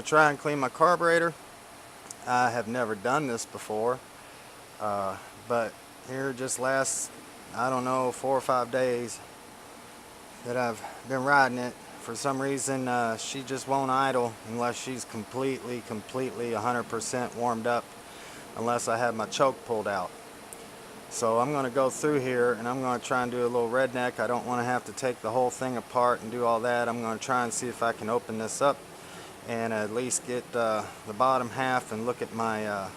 to try and clean my carburetor. I have never done this before, but here just last, I don't know, 4 or 5 days that I've been riding it. For some reason, she just won't idle unless she's completely 100% warmed up, unless I have my choke pulled out. So I'm going to go through here and I'm going to try and do a little redneck. I don't want to have to take the whole thing apart and do all that. I'm going to try and see if I can open this up and at least get the bottom half and look at my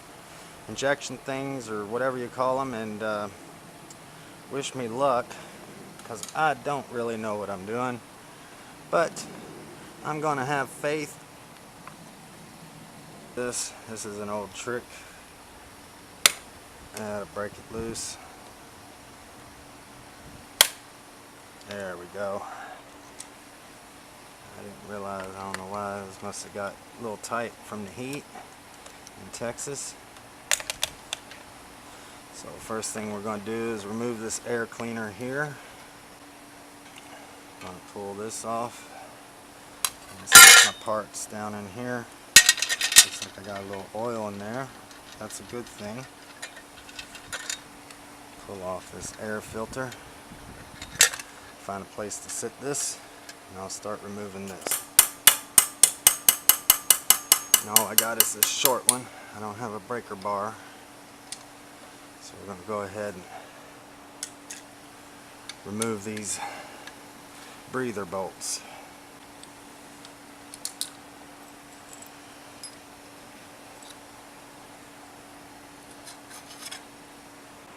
injection things, or whatever you call them, and wish me luck, because I don't really know what I'm doing, but I'm going to have faith. This is an old trick. I had to break it loose. There we go. I didn't realize, I don't know why, this must have got a little tight from the heat in Texas. So first thing we're going to do is remove this air cleaner here. I'm going to pull this off and stick my parts down in here. Looks like I got a little oil in there. That's a good thing. Pull off this air filter. Find a place to sit this, and I'll start removing this. And all I got is this short one. I don't have a breaker bar. So we're going to go ahead and remove these breather bolts.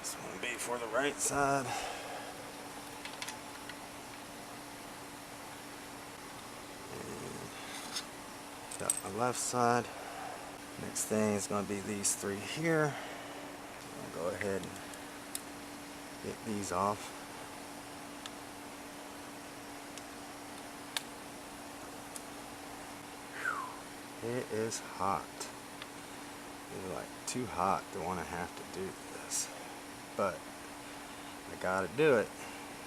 This one will be for the right side. And got my left side. Next thing is going to be these three here. I'll go ahead and get these off. Whew. It is hot. It's like too hot to want to have to do this, but I gotta do it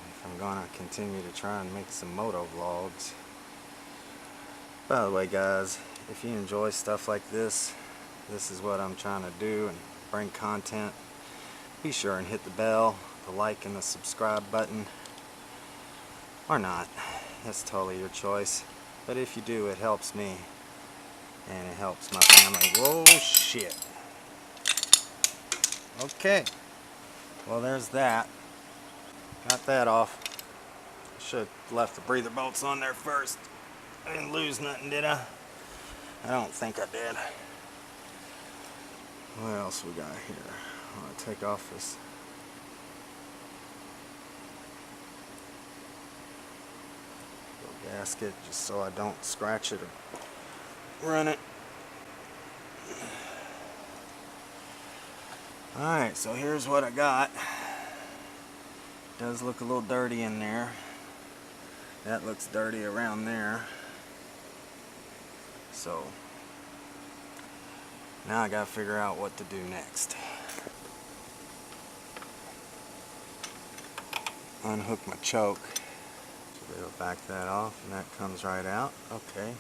if I'm gonna continue to try and make some moto vlogs. By the way, guys, if you enjoy stuff like this is what I'm trying to do, and bring content. Be sure and hit the bell, the like and the subscribe button, or not. That's totally your choice. But if you do, it helps me and it helps my family. Whoa, shit. Okay. Well, there's that. Got that off. Should have left the breather bolts on there first. I didn't lose nothing, did I? I don't think I did. What else we got here? I'm going to take off this little gasket just so I don't scratch it or run it. Alright, so here's what I got. Does look a little dirty in there. That looks dirty around there. So now I gotta figure out what to do next. Unhook my choke. So they'll back that off and that comes right out. Okay,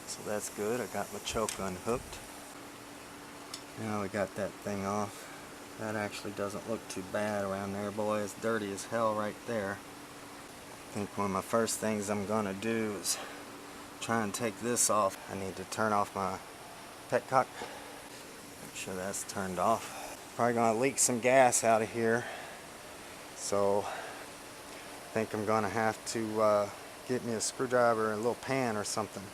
so that's good. I got my choke unhooked. Now we got that thing off. That actually doesn't look too bad around there. Boy, it's dirty as hell right there. I think one of my first things I'm gonna do is try and take this off. I need to turn off my petcock. Make sure that's turned off. Probably gonna leak some gas out of here. So I think I'm gonna have to get me a screwdriver and a little pan or something.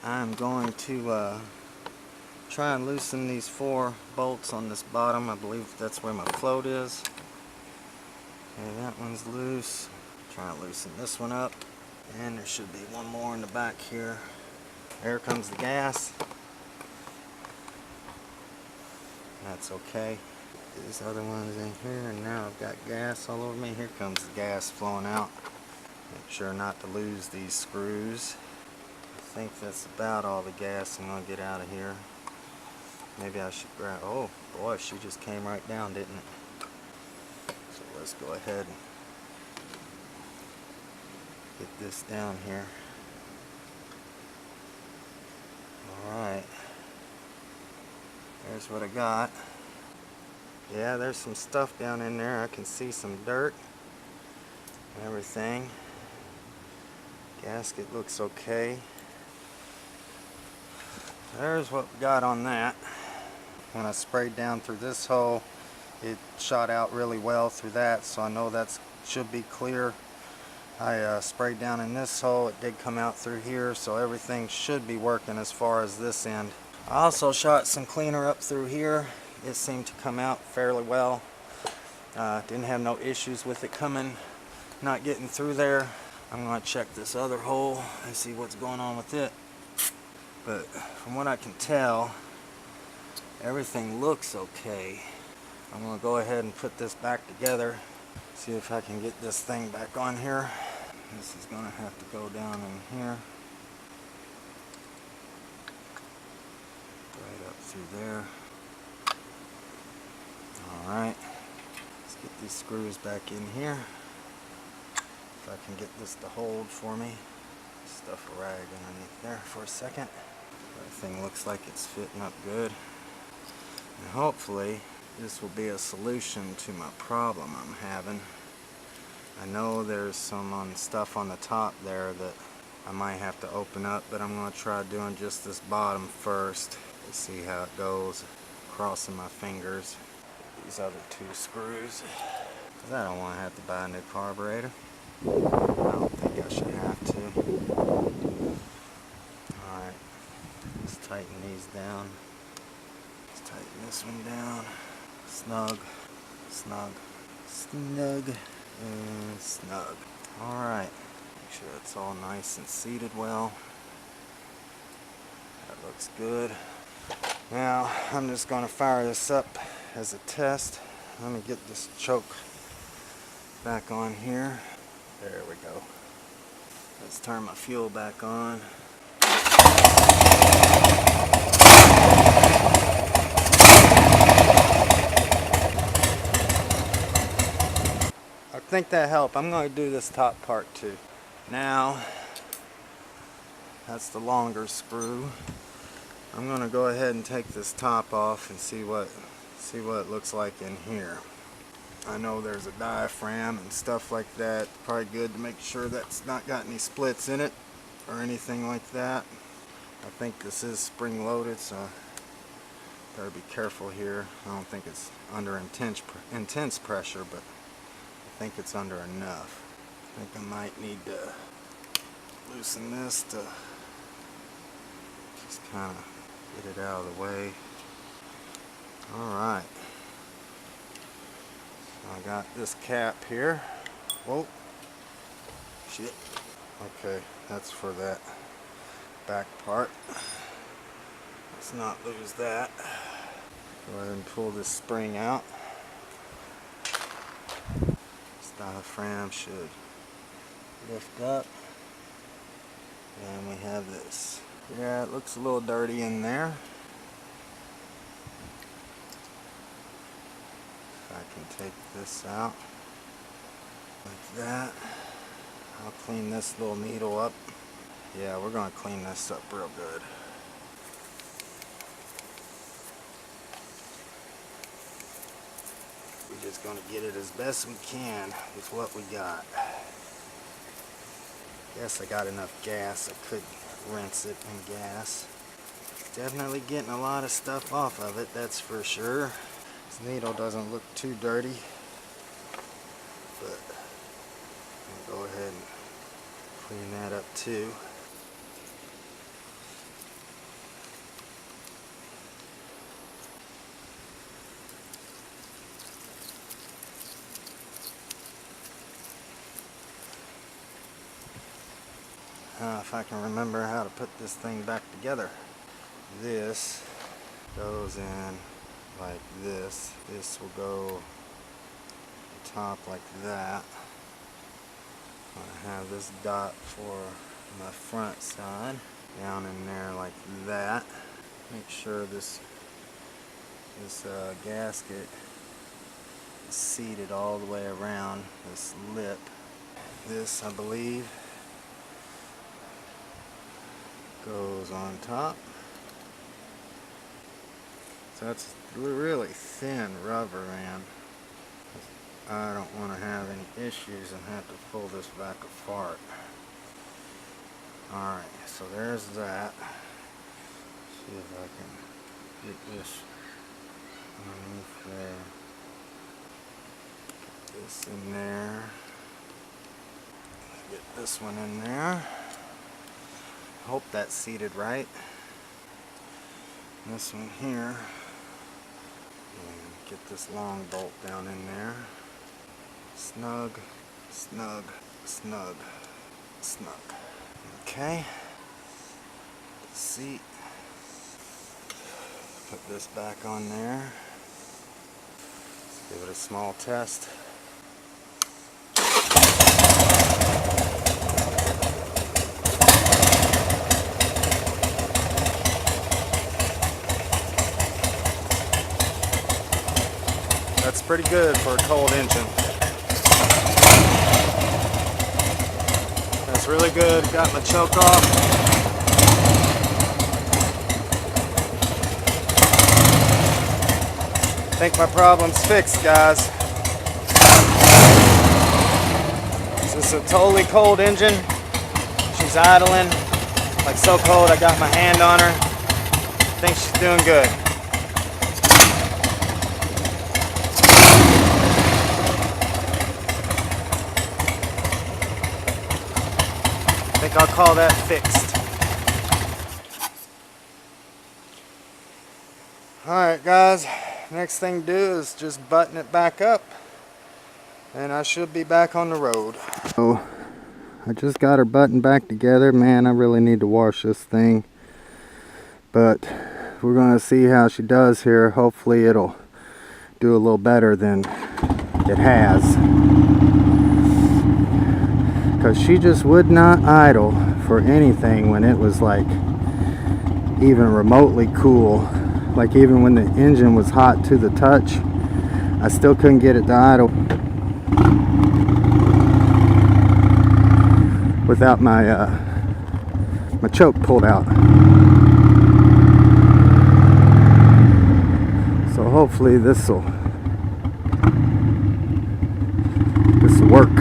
I'm going to try and loosen these 4 bolts on this bottom. I believe that's where my float is. Okay, that one's loose. Try and loosen this one up. And there should be one more in the back here. There comes the gas. That's okay. These other ones in here, and now I've got gas all over me. Here comes the gas flowing out. Make sure not to lose these screws. I think that's about all the gas I'm going to get out of here. Maybe I should grab, oh boy, she just came right down, didn't it? So let's go ahead and get this down here. Alright, there's what I got. Yeah, there's some stuff down in there. I can see some dirt and everything. Gasket looks okay. There's what we got on that. When I sprayed down through this hole, it shot out really well through that, so I know that should be clear. I sprayed down in this hole, it did come out through here, so everything should be working as far as this end. I also shot some cleaner up through here. It seemed to come out fairly well. Didn't have no issues with it coming, not getting through there. I'm going to check this other hole and see what's going on with it. But from what I can tell, everything looks okay. I'm going to go ahead and put this back together, see if I can get this thing back on here. This is going to have to go down in here, right up through there. Alright, let's get these screws back in here. If I can get this to hold for me. Stuff a rag underneath there for a second. Everything looks like it's fitting up good. And hopefully this will be a solution to my problem I'm having. I know there's some stuff on the top there that I might have to open up, but I'm going to try doing just this bottom first to see how it goes. Crossing my fingers. These other two screws, because I don't want to have to buy a new carburetor. I don't think I should have to. Alright, let's tighten these down. Let's tighten this one down. Snug, snug, snug, and snug. Alright, make sure it's all nice and seated well. That looks good. Now, I'm just going to fire this up as a test. Let me get this choke back on here. There we go. Let's turn my fuel back on. I think that helped. I'm going to do this top part too. Now, that's the longer screw. I'm going to go ahead and take this top off and see what it looks like in here. I know there's a diaphragm and stuff like that. Probably good to make sure that's not got any splits in it or anything like that. I think this is spring loaded, so better be careful here. I don't think it's under intense pressure, but I think it's under enough. I think I might need to loosen this to just kind of get it out of the way. Alright. I got this cap here. Whoa. Shit. Okay, that's for that back part. Let's not lose that. Go ahead and pull this spring out. This diaphragm should lift up. And we have this. Yeah, it looks a little dirty in there. If I can take this out like that. I'll clean this little needle up. Yeah, we're going to clean this up real good. We're just going to get it as best we can with what we got. Guess I got enough gas. I could rinse it in gas. Definitely getting a lot of stuff off of it, that's for sure. This needle doesn't look too dirty, but I'll go ahead and clean that up too. If I can remember how to put this thing back together. This goes in like this. This will go on top like that. I have this dot for my front side. Down in there like that. Make sure this gasket is seated all the way around this lip. This, I believe, goes on top. That's really thin rubber, man. I don't want to have any issues and have to pull this back apart. Alright, so there's that. See if I can get this underneath there. Get this in there. Get this one in there. Hope that's seated right. This one here. And get this long bolt down in there. Snug, snug, snug, snug. Okay. Seat. Put this back on there. Let's give it a small test. That's pretty good for a cold engine. That's really good. Got my choke off. I think my problem's fixed, guys. This is a totally cold engine. She's idling like so cold I got my hand on her. I think she's doing good. I think I'll call that fixed. Alright guys, next thing to do is just button it back up and I should be back on the road. So I just got her buttoned back together. Man, I really need to wash this thing, but we're gonna see how she does here. Hopefully it'll do a little better than it has, because she just would not idle for anything when it was like even remotely cool. Like even when the engine was hot to the touch, I still couldn't get it to idle without my my choke pulled out. So hopefully this'll work.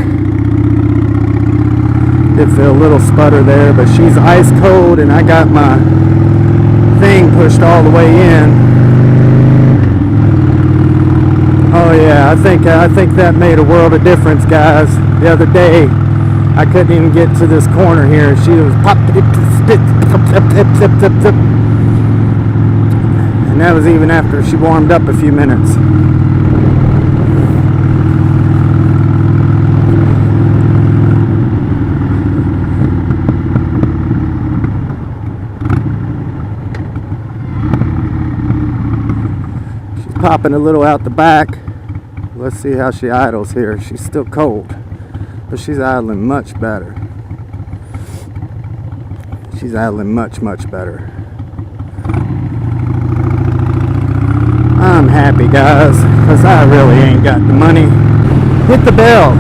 Did feel a little sputter there, but she's ice cold and I got my thing pushed all the way in. Oh yeah, I think that made a world of difference, guys. The other day I couldn't even get to this corner here. She was pop, and that was even after she warmed up a few minutes. Popping a little out the back. Let's see how she idles here. She's still cold, but she's idling much better. She's idling much better. I'm happy, guys, because I really ain't got the money. Hit the bell.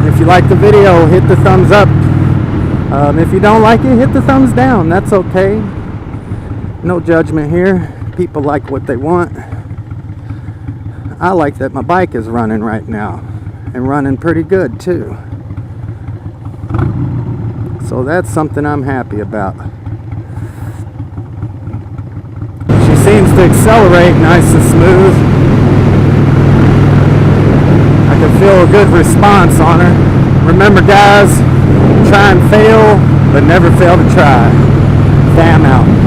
If you like the video, hit the thumbs up. If you don't like it, hit the thumbs down. That's okay. No judgment here. People like what they want. I like that my bike is running right now, and running pretty good too. So that's something I'm happy about. She seems to accelerate nice and smooth. I can feel a good response on her. Remember guys, try and fail, but never fail to try. Damn out.